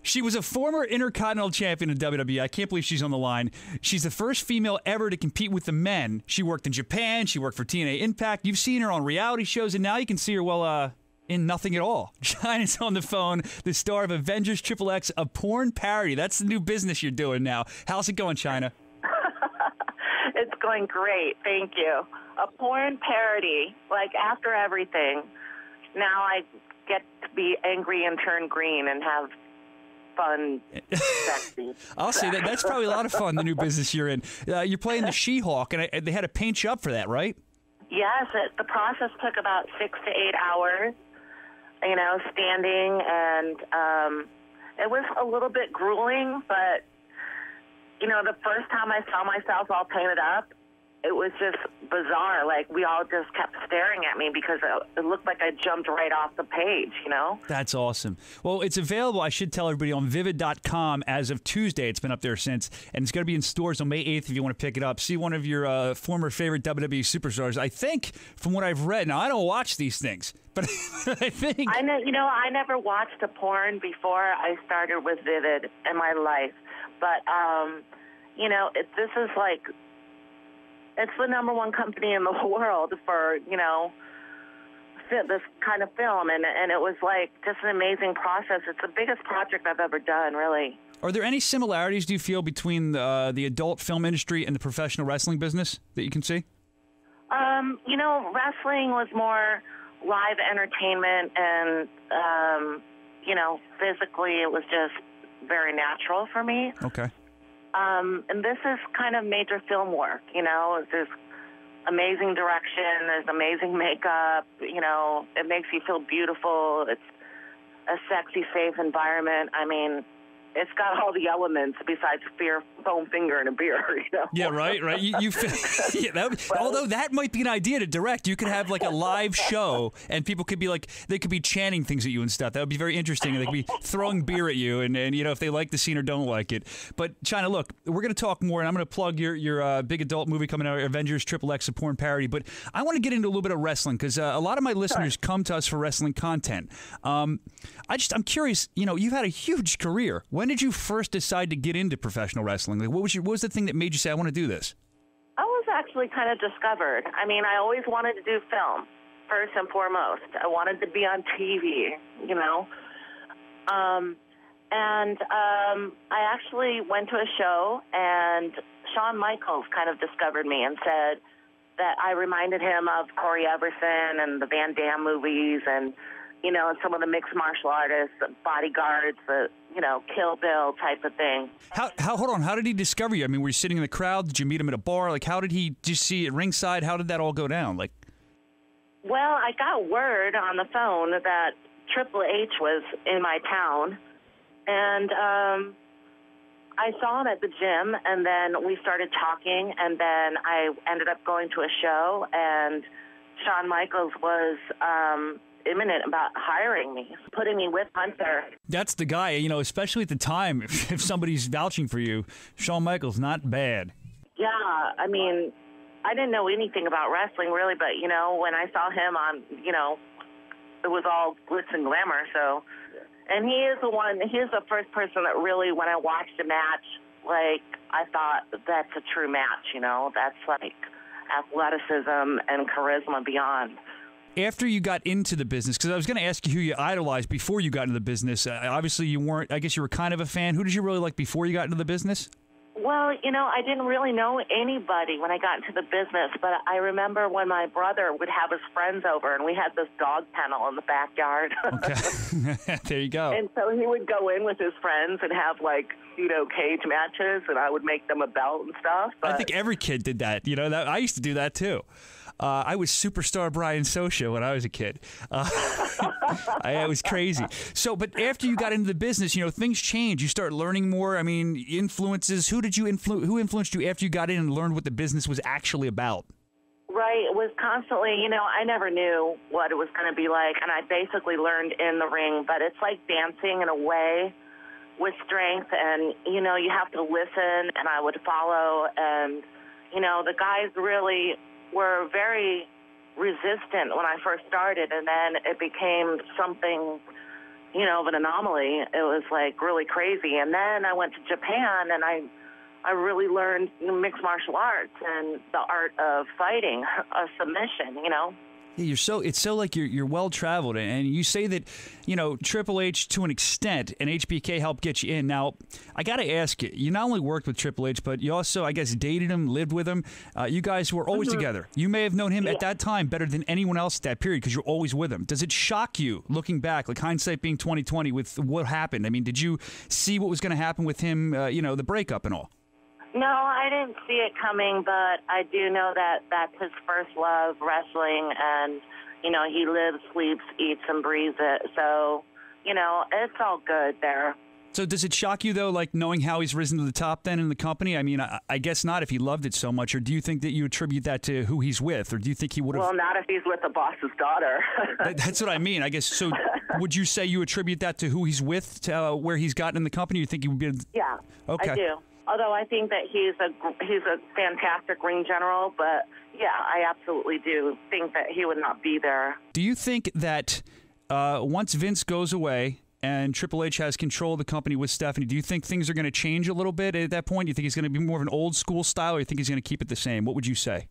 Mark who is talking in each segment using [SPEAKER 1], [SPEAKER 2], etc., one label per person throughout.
[SPEAKER 1] She was a former Intercontinental Champion in WWE. I can't believe she's on the line. She's the first female ever to compete with the men. She worked in Japan. She worked for TNA Impact. You've seen her on reality shows, and now you can see her, in nothing at all. Chyna's on the phone, the star of Avengers XXX, a porn parody. That's the new business you're doing now. How's it going, Chyna?
[SPEAKER 2] It's going great, thank you. A porn parody, like after everything, now I get to be angry and turn green and have fun, sexy.
[SPEAKER 1] I'll say that. That's probably a lot of fun, the new business you're in. You're playing the She-Hulk, and they had to paint you up for that, right?
[SPEAKER 2] Yes, the process took about 6 to 8 hours, standing, and it was a little bit grueling, but the first time I saw myself all painted up, it was just bizarre. Like, we all just kept staring at me because it looked like I jumped right off the page,
[SPEAKER 1] That's awesome. Well, it's available, I should tell everybody, on Vivid.com as of Tuesday. It's been up there since, and it's going to be in stores on May 8th if you want to pick it up. See one of your former favorite WWE superstars. I think, from what I've read, now I don't watch these things, but I think...
[SPEAKER 2] I know, I never watched a porn before I started with Vivid in my life, but, this is like... It's the number one company in the world for, this kind of film, and it was like just an amazing process. It's the biggest project I've ever done, really.
[SPEAKER 1] Are there any similarities, do you feel, between the adult film industry and the professional wrestling business that you can see?
[SPEAKER 2] Wrestling was more live entertainment, and, physically it was just very natural for me.
[SPEAKER 1] Okay.
[SPEAKER 2] And this is kind of major film work, There's amazing direction, there's amazing makeup, it makes you feel beautiful. It's a sexy, safe environment. I mean, it's got all the elements besides fear, foam finger, and a beer,
[SPEAKER 1] Yeah, right. Although that might be an idea to direct. You could have like a live show, and people could be like, they could be chanting things at you and stuff. That would be very interesting. They could be throwing beer at you, and if they like the scene or don't like it. But Chyna, look, we're going to talk more, and I'm going to plug your big adult movie coming out, Avengers XXX, a porn parody. But I want to get into a little bit of wrestling because a lot of my listeners come to us for wrestling content. I'm curious. You've had a huge career. When did you first decide to get into professional wrestling? Like, what was the thing that made you say, I want to do this?
[SPEAKER 2] I was actually kind of discovered. I mean, I always wanted to do film, first and foremost. I wanted to be on TV, I actually went to a show, and Shawn Michaels kind of discovered me and said that I reminded him of Corey Everson and the Van Damme movies, and and some of the mixed martial artists, the bodyguards, the, Kill Bill type of thing.
[SPEAKER 1] Hold on, how did he discover you? I mean, were you sitting in the crowd? Did you meet him at a bar? Like, how did he just see at ringside? How did that all go down? Like,
[SPEAKER 2] well, I got word on the phone that Triple H was in my town, and I saw him at the gym, and then we started talking, and then I ended up going to a show, and Shawn Michaels was imminent about hiring me, putting me with Hunter.
[SPEAKER 1] That's the guy, especially at the time, if somebody's vouching for you, Shawn Michaels, not bad.
[SPEAKER 2] Yeah, I mean, I didn't know anything about wrestling, really, but, when I saw him on, it was all glitz and glamour, so... And he's the first person that really, when I watched a match, like, I thought, that's a true match, That's, like, athleticism and charisma beyond.
[SPEAKER 1] After you got into the business, because I was going to ask you who you idolized before you got into the business. Obviously, you weren't. I guess you were kind of a fan. Who did you really like before you got into the business?
[SPEAKER 2] Well, I didn't really know anybody when I got into the business, but I remember when my brother would have his friends over, and we had this dog kennel in the backyard.
[SPEAKER 1] Okay. There you go.
[SPEAKER 2] And so he would go in with his friends and have, like, cage matches, and I would make them a belt and stuff. But...
[SPEAKER 1] I think every kid did that. I used to do that, too. I was superstar Brian Soscia when I was a kid. I was crazy. So, but after you got into the business, things change. You start learning more. I mean, influences. Who influenced you after you got in and learned what the business was actually about?
[SPEAKER 2] Right. It was constantly, I never knew what it was going to be like, and I basically learned in the ring. But it's like dancing in a way with strength, and, you have to listen, and I would follow, and, the guys really were very resistant when I first started, and then it became something of an anomaly. It was like really crazy. And then I went to Japan, and I really learned mixed martial arts and the art of fighting, submission,
[SPEAKER 1] Yeah, it's so like you're well traveled, and you say that Triple H to an extent and HBK helped get you in. Now I got to ask you, you not only worked with Triple H, but you also, I guess, dated him, lived with him. You guys were always together. You may have known him at that time better than anyone else at that period because you're always with him. Does it shock you looking back, like hindsight being 20/20, with what happened? I mean, did you see what was going to happen with him? The breakup and all.
[SPEAKER 2] No, I didn't see it coming, but I do know that that's his first love, wrestling, and, he lives, sleeps, eats, and breathes it. So, it's all good there.
[SPEAKER 1] So does it shock you, though, like knowing how he's risen to the top then in the company? I mean, I guess not if he loved it so much, or do you think that you attribute that to who he's with, or do you think he would have...
[SPEAKER 2] Well, not if he's with the boss's daughter.
[SPEAKER 1] That's what I mean, I guess. So would you say you attribute that to who he's with, to where he's gotten in the company? You think he would be...
[SPEAKER 2] Yeah,
[SPEAKER 1] okay.
[SPEAKER 2] I do. Although I think that he's a fantastic ring general, but yeah, I absolutely do think that he would not be there.
[SPEAKER 1] Do you think that once Vince goes away and Triple H has control of the company with Stephanie, do you think things are going to change a little bit at that point? Do you think he's going to be more of an old school style, or do you think he's going to keep it the same? What would you say?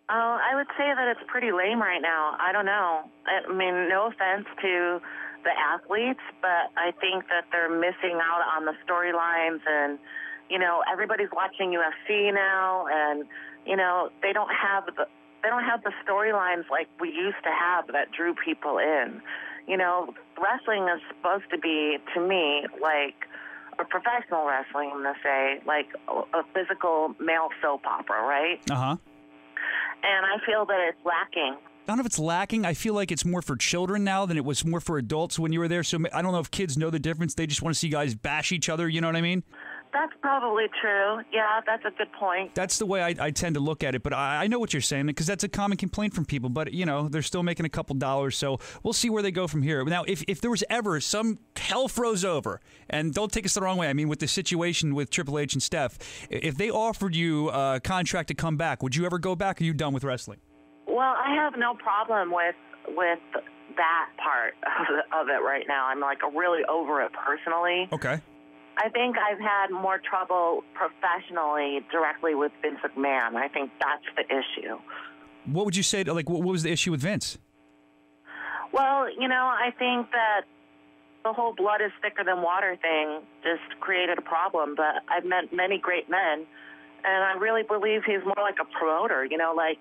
[SPEAKER 2] I would say that it's pretty lame right now. I don't know. I mean, no offense to the athletes, but I think that they're missing out on the storylines, and everybody's watching UFC now, and they don't have the storylines like we used to have that drew people in. Wrestling is supposed to be, to me, like a professional wrestling, I'm gonna say, like a physical male soap opera, right?
[SPEAKER 1] Uh-huh.
[SPEAKER 2] And I feel that it's lacking.
[SPEAKER 1] I don't know if it's lacking. I feel like it's more for children now than it was more for adults when you were there. So I don't know if kids know the difference. They just want to see guys bash each other. You know what I mean?
[SPEAKER 2] That's probably true. Yeah, that's a good point.
[SPEAKER 1] That's the way I tend to look at it. But I know what you're saying, because that's a common complaint from people. But, they're still making a couple dollars. So we'll see where they go from here. Now, if there was ever some hell froze over, and don't take us the wrong way, I mean, with the situation with Triple H and Steph, if they offered you a contract to come back, would you ever go back, or are you done with wrestling?
[SPEAKER 2] Well, I have no problem with that part of it right now. I'm like really over it personally.
[SPEAKER 1] Okay.
[SPEAKER 2] I think I've had more trouble professionally directly with Vince McMahon. I think that's the issue.
[SPEAKER 1] What would you say? What was the issue with Vince?
[SPEAKER 2] Well, I think that the whole blood is thicker than water thing just created a problem. But I've met many great men, and I really believe he's more like a promoter, like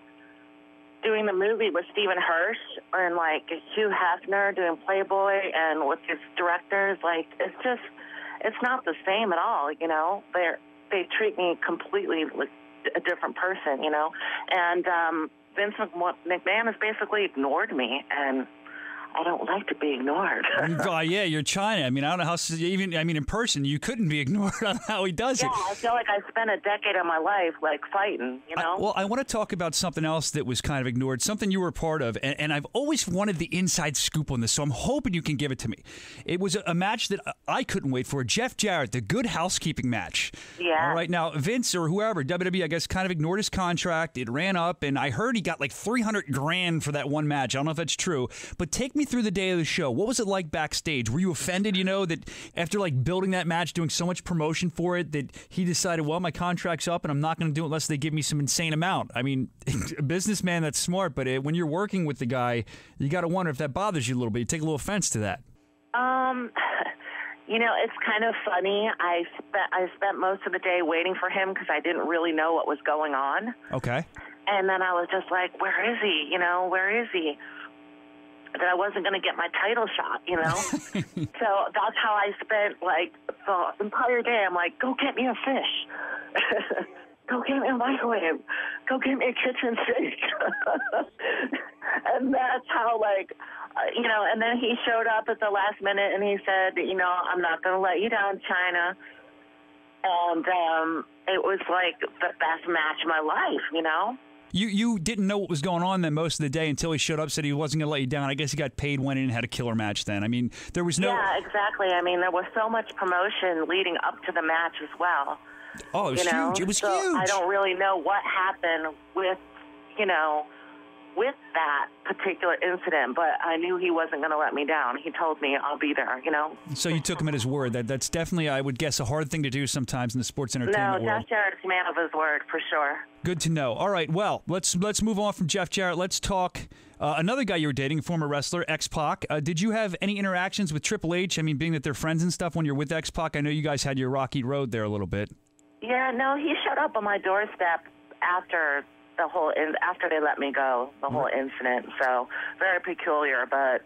[SPEAKER 2] doing the movie with Stephen Hirsch and like Hugh Hefner doing Playboy and with his directors. Like, it's not the same at all, They treat me completely like a different person, And Vince McMahon has basically ignored me, and I don't like to be ignored.
[SPEAKER 1] Yeah, you're Chyna. I mean, I don't know how, in person, you couldn't be ignored on how he does it.
[SPEAKER 2] Yeah, I feel like I spent a decade of my life, like, fighting,
[SPEAKER 1] I want to talk about something else that was kind of ignored, something you were a part of, and I've always wanted the inside scoop on this, so I'm hoping you can give it to me. It was a match that I couldn't wait for, Jeff Jarrett, the Good Housekeeping match.
[SPEAKER 2] Yeah.
[SPEAKER 1] All right, now, Vince or whoever, WWE, I guess, kind of ignored his contract. It ran up, and I heard he got like $300,000 for that one match. I don't know if that's true, but take me through the day of the show. What was it like backstage? Were you offended, that after like building that match, doing so much promotion for it, that he decided, well, my contract's up and I'm not going to do it unless they give me some insane amount? I mean, a businessman, that's smart, but when you're working with the guy, you got to wonder if that bothers you a little bit. You take a little offense to that.
[SPEAKER 2] It's kind of funny. I spent most of the day waiting for him because I didn't really know what was going on.
[SPEAKER 1] Okay.
[SPEAKER 2] And then I was just like, where is he? Where is he? That I wasn't going to get my title shot, So that's how I spent, like, the entire day. I'm like, go get me a fish. Go get me a microwave. Go get me a kitchen sink. And that's how, like, and then he showed up at the last minute and he said, I'm not going to let you down, Chyna. And it was, like, the best match of my life,
[SPEAKER 1] You didn't know what was going on then most of the day until he showed up, said he wasn't going to let you down. I guess he got paid, went in and had a killer match then. I mean, there was no...
[SPEAKER 2] Yeah, exactly. I mean, there was so much promotion leading up to the match as well.
[SPEAKER 1] Oh, it was huge. It was huge.
[SPEAKER 2] I don't really know what happened with, with that particular incident, but I knew he wasn't going to let me down. He told me I'll be there, you know.
[SPEAKER 1] So you took him at his word. That's definitely, I would guess, a hard thing to do sometimes in the sports entertainment world.
[SPEAKER 2] No, Jeff Jarrett's a man of his word, for sure.
[SPEAKER 1] Good to know. All right, well, let's move on from Jeff Jarrett. Let's talk another guy you were dating, former wrestler, XPac. Did you have any interactions with Triple H? I mean, being that they're friends and stuff when you're with XPac, I know you guys had your rocky road there a little bit.
[SPEAKER 2] Yeah, no, he showed up on my doorstep after they let me go, the whole incident. So very peculiar, but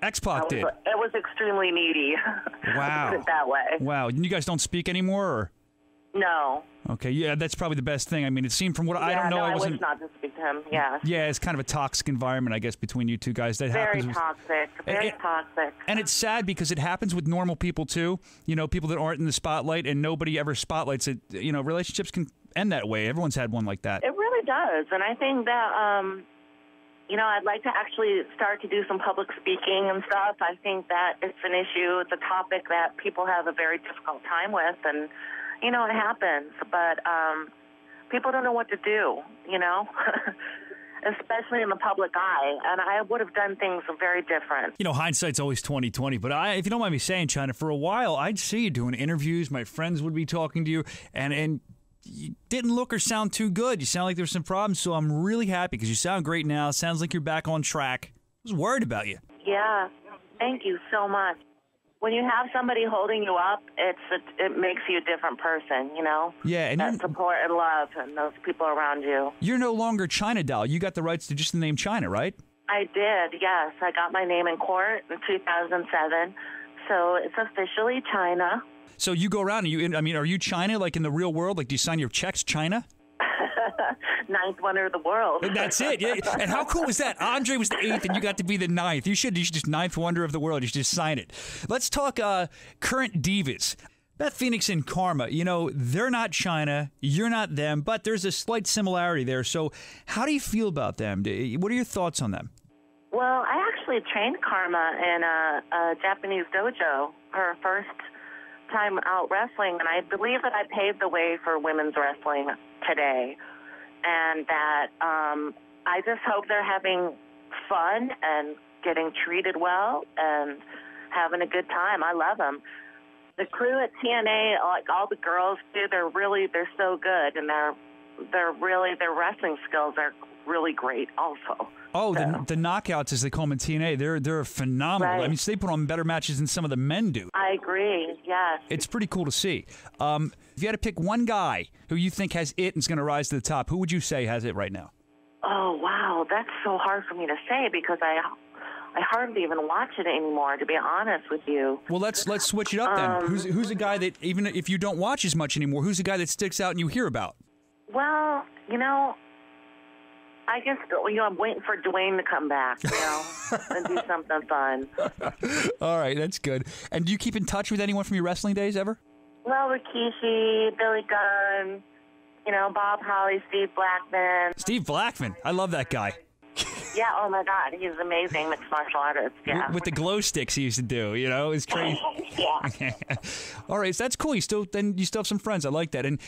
[SPEAKER 1] XPac did.
[SPEAKER 2] It was extremely needy.
[SPEAKER 1] Wow.
[SPEAKER 2] Put it that way.
[SPEAKER 1] Wow. You guys don't speak anymore, or?
[SPEAKER 2] No.
[SPEAKER 1] Okay, yeah, that's probably the best thing. I mean, it seemed from what I don't know.
[SPEAKER 2] I
[SPEAKER 1] wasn't.
[SPEAKER 2] wish not to speak to him. Yeah.
[SPEAKER 1] Yeah, it's kind of a toxic environment, I guess, between you two guys. That
[SPEAKER 2] very
[SPEAKER 1] happens.
[SPEAKER 2] Toxic. Very toxic.
[SPEAKER 1] And it's sad because it happens with normal people too. You know, people that aren't in the spotlight, and nobody ever spotlights it. You know, relationships can end that way. Everyone's had one like that.
[SPEAKER 2] It really does, and I think that I'd like to actually start to do some public speaking and stuff. I think that it's an issue. It's a topic that people have a very difficult time with, and it happens, but people don't know what to do, especially in the public eye, and I would have done things very different. You know,
[SPEAKER 1] hindsight's always 20/20, but if you don't mind me saying, Chyna, for a while, I'd see you doing interviews, my friends would be talking to you, and you didn't look or sound too good. You sound like there's some problems, so I'm really happy because you sound great now. Sounds like you're back on track. I was worried about you.
[SPEAKER 2] Yeah, thank you so much. When you have somebody holding you up, it makes you a different person,
[SPEAKER 1] Yeah, and
[SPEAKER 2] that support and love and those people around you.
[SPEAKER 1] You're no longer Chyna doll. You got the rights to just the name Chyna, right?
[SPEAKER 2] I did, yes. I got my name in court in 2007, so it's officially Chyna.
[SPEAKER 1] So you go around and are you Chyna like in the real world? Like, do you sign your checks Chyna?
[SPEAKER 2] Ninth wonder of the world.
[SPEAKER 1] That's it. Yeah. And how cool was that? Andre was the 8th, and you got to be the 9th. You should just ninth wonder of the world. You should just sign it. Let's talk current divas. Beth Phoenix and Kharma. They're not Chyna. You're not them, but there's a slight similarity there. So how do you feel about them? What are your thoughts on them?
[SPEAKER 2] Well, I actually trained Kharma in a Japanese dojo, her first time out wrestling, and I believe that I paved the way for women's wrestling today. And that I just hope they're having fun and getting treated well and having a good time. I love them. The crew at TNA, like all the girls do, they're so good, and their wrestling skills are really great also.
[SPEAKER 1] Oh, so. The knockouts, as they call them in TNA, they're phenomenal.
[SPEAKER 2] Right.
[SPEAKER 1] I mean, so they put on better matches than some of the men do.
[SPEAKER 2] I agree, yes.
[SPEAKER 1] It's pretty cool to see. If you had to pick one guy who you think has it and is going to rise to the top, who would you say has it right now?
[SPEAKER 2] Oh, wow. That's so hard for me to say because I hardly even watch it anymore, to be honest with you.
[SPEAKER 1] Well, let's switch it up then. Who's a guy that, even if you don't watch as much anymore, who's a guy that sticks out and you hear about?
[SPEAKER 2] Well, I guess, I'm waiting for Dwayne to come back, and do something fun.
[SPEAKER 1] All right, that's good. And do you keep in touch with anyone from your wrestling days ever?
[SPEAKER 2] Well, Rikishi, Billy Gunn, Bob Holly, Steve Blackman.
[SPEAKER 1] Steve Blackman. I love that guy.
[SPEAKER 2] Yeah, oh my God, he's an amazing mixed martial artist, yeah.
[SPEAKER 1] With the glow sticks he used to do, it's crazy.
[SPEAKER 2] Yeah.
[SPEAKER 1] All right, so that's cool. You still have some friends. I like that. And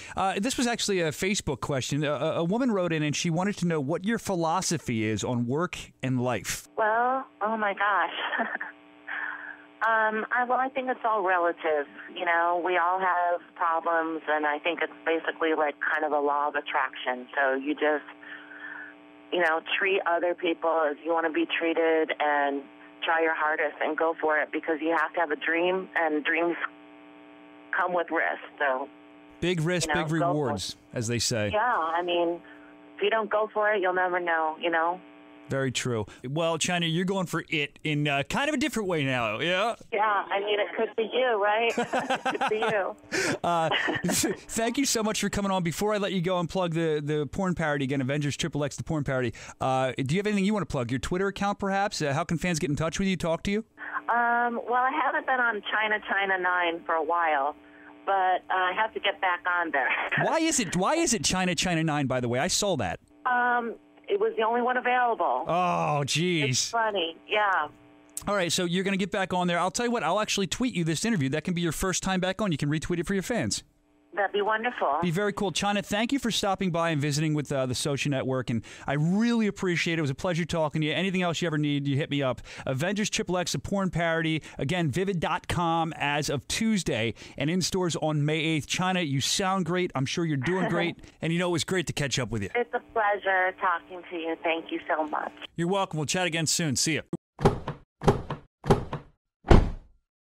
[SPEAKER 1] this was actually a Facebook question. A woman wrote in and she wanted to know what your philosophy is on work and life.
[SPEAKER 2] Well, oh my gosh. I think it's all relative. We all have problems, and I think it's basically like kind of a law of attraction. So you just treat other people as you want to be treated and try your hardest and go for it because you have to have a dream, and dreams come with risk. So
[SPEAKER 1] big risk, big rewards, as they say.
[SPEAKER 2] Yeah, if you don't go for it, you'll never know,
[SPEAKER 1] Very true. Well, Chyna, you're going for it in kind of a different way now, yeah?
[SPEAKER 2] Yeah, it could be you, right? It could be you.
[SPEAKER 1] Thank you so much for coming on. Before I let you go and plug the porn parody again, Avengers XXX, the porn parody, do you have anything you want to plug? Your Twitter account, perhaps? How can fans get in touch with you, talk to you?
[SPEAKER 2] Well, I haven't been on Chyna 9 for a while, but I have to get back on there.
[SPEAKER 1] Why is it Chyna 9, by the way? I saw that.
[SPEAKER 2] It was the only one available.
[SPEAKER 1] Oh, geez.
[SPEAKER 2] It's funny, yeah.
[SPEAKER 1] All right, so you're going to get back on there. I'll tell you what, I'll actually tweet you this interview. That can be your first time back on. You can retweet it for your fans.
[SPEAKER 2] That'd be wonderful.
[SPEAKER 1] Be very cool. Chyna, thank you for stopping by and visiting with the Soscia Network, and I really appreciate it. It was a pleasure talking to you. Anything else you ever need, you hit me up. Avengers XXX, a porn parody. Again, Vivid.com as of Tuesday, and in stores on May 8th. Chyna, you sound great. I'm sure you're doing great, and it was great to catch up with you.
[SPEAKER 2] It's a pleasure talking to you. Thank you so much.
[SPEAKER 1] You're welcome. We'll chat again soon. See you.